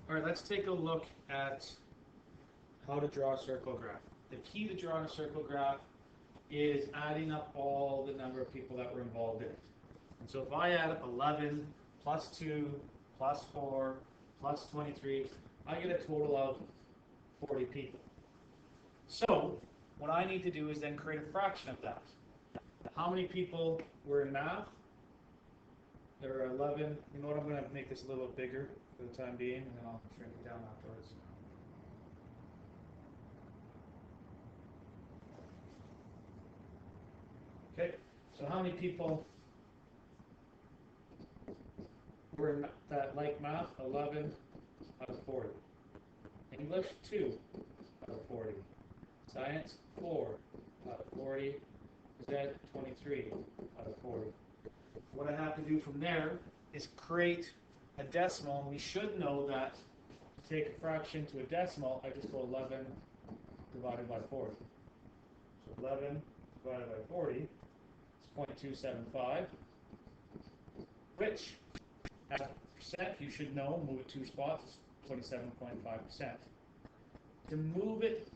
All right, let's take a look at how to draw a circle graph. The key to drawing a circle graph is adding up all the number of people that were involved in it. And so if I add up 11 plus 2 plus 4 plus 23, I get a total of 40 people. So what I need to do is then create a fraction of that. How many people were in math? There are 11. You know what, I'm going to make this a little bigger for the time being, and then I'll shrink it down afterwards. Okay, so how many people were in that like math? 11 out of 40. English, 2 out of 40. Science, 4 out of 40. Zed, 23 out of 40. What I have to do from there is create a decimal, and we should know that to take a fraction to a decimal, I just go 11 divided by 40. So 11 divided by 40 is 0.275, which, as a percent, you should know, move it 2 spots, 27.5%. To move it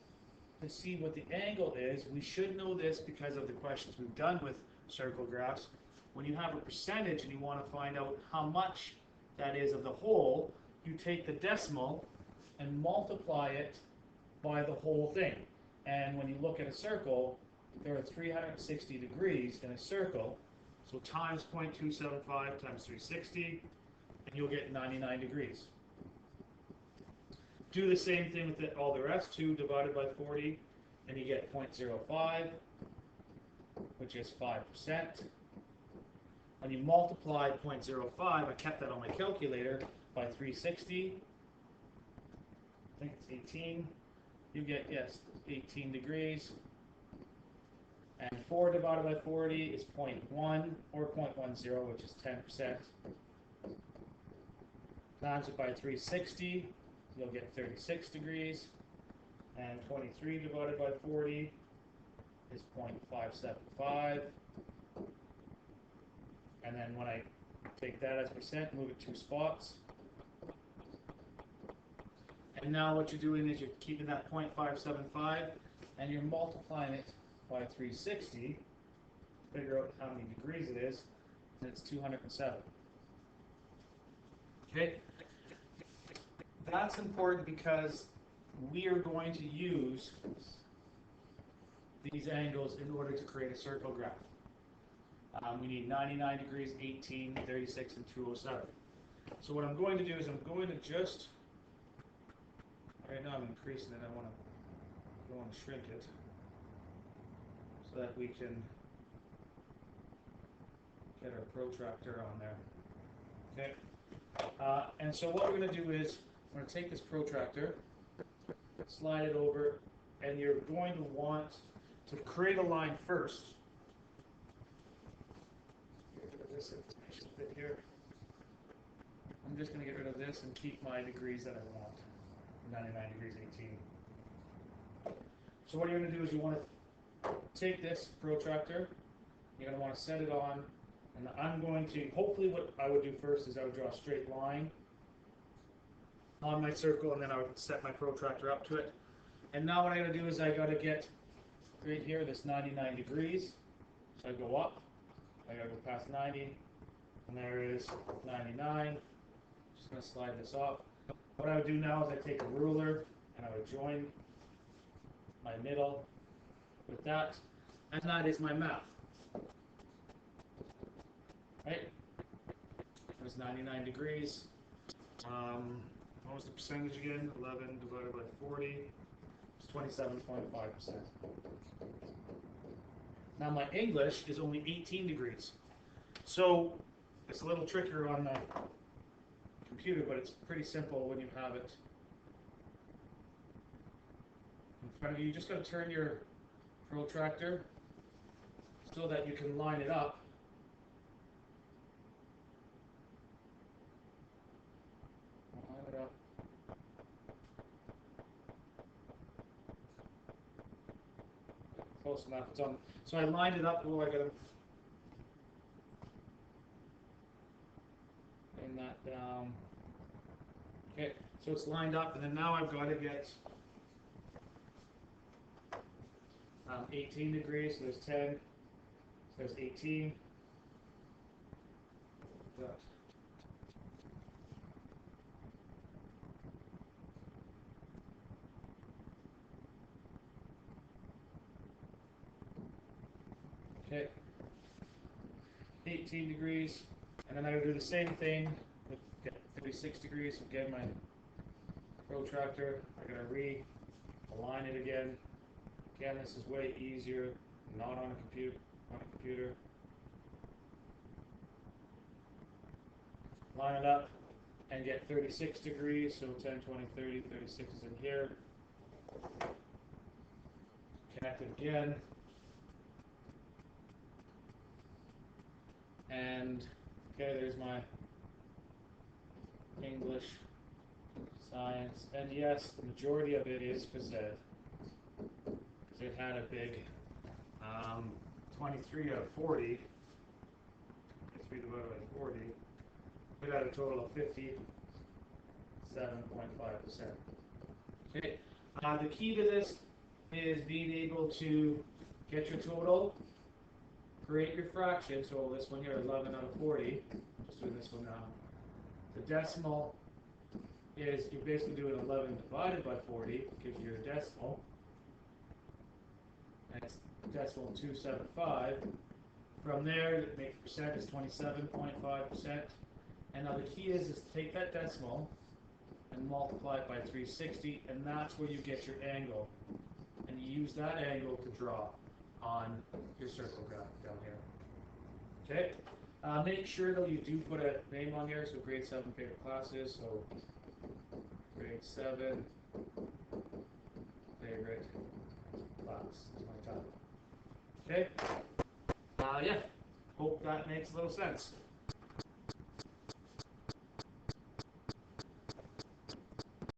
to see what the angle is, we should know this because of the questions we've done with circle graphs. When you have a percentage and you want to find out how much that is of the whole, you take the decimal and multiply it by the whole thing. And when you look at a circle, there are 360 degrees in a circle, so times 0.275 times 360, and you'll get 99 degrees. Do the same thing with all the rest, 2 divided by 40, and you get 0.05, which is 5%. When you multiply 0.05, I kept that on my calculator, by 360, I think it's 18, you get, yes, 18 degrees. And 4 divided by 40 is 0.1, or 0.10, which is 10%. Times it by 360, you'll get 36 degrees. And 23 divided by 40 is 0.575. And then when I take that as percent, move it 2 spots. And now what you're doing is you're keeping that 0.575 and you're multiplying it by 360, figure out how many degrees it is, and it's 207. Okay? That's important because we are going to use these angles in order to create a circle graph. We need 99 degrees, 18, 36, and 207. So what I'm going to do is I'm going to just, right now I'm increasing it, I want to shrink it so that we can get our protractor on there. Okay. And so what we're going to do is I'm going to take this protractor, slide it over, and you're going to want to create a line first. Get rid of this information bit here. I'm just going to get rid of this and keep my degrees that I want. 99 degrees, 18. So what you're going to do is you want to take this protractor, you're going to want to set it on, and I'm going to, hopefully what I would do first is I would draw a straight line on my circle, and then I would set my protractor up to it. And now what I got to do is I got to get right here this 99 degrees. So I go up, I got to go past 90, and there is 99. Just going to slide this off. What I would do now is I take a ruler and I would join my middle with that, and that is my math. Right? There's 99 degrees. What was the percentage again? 11 divided by 40. It's 27.5%. Now my English is only 18 degrees. So it's a little trickier on the computer, but it's pretty simple when you have it in front of you. You just got to turn your protractor so that you can line it up. Line it up. Close enough. It's on. So I lined it up. Oh, I got to bring that down. Okay. So it's lined up, and then now I've got to get 18 degrees, so there's 10, so there's 18. But okay, 18 degrees, and then I would do the same thing with 36 degrees. Again, my protractor, I'm going to realign it again. Again, this is way easier, not on a computer. Line it up and get 36 degrees, so 10, 20, 30, 36 is in here. Connect it again. And, okay, there's my English, science, and yes, the majority of it is phys ed. It had a big 23 out of 40. 23 divided by 40. It had a total of 57.5%. Okay. The key to this is being able to get your total, create your fraction. So this one here, 11 out of 40. Just doing this one now. The decimal is you're basically doing 11 divided by 40, gives you your decimal. And it's decimal 275. From there, make the percent is 27.5%. And now the key is to take that decimal and multiply it by 360, and that's where you get your angle. And you use that angle to draw on your circle graph down here. Okay? Make sure though you do put a name on here, so grade 7 favorite classes, so grade 7 favorite class is my title. Okay? Yeah, hope that makes a little sense.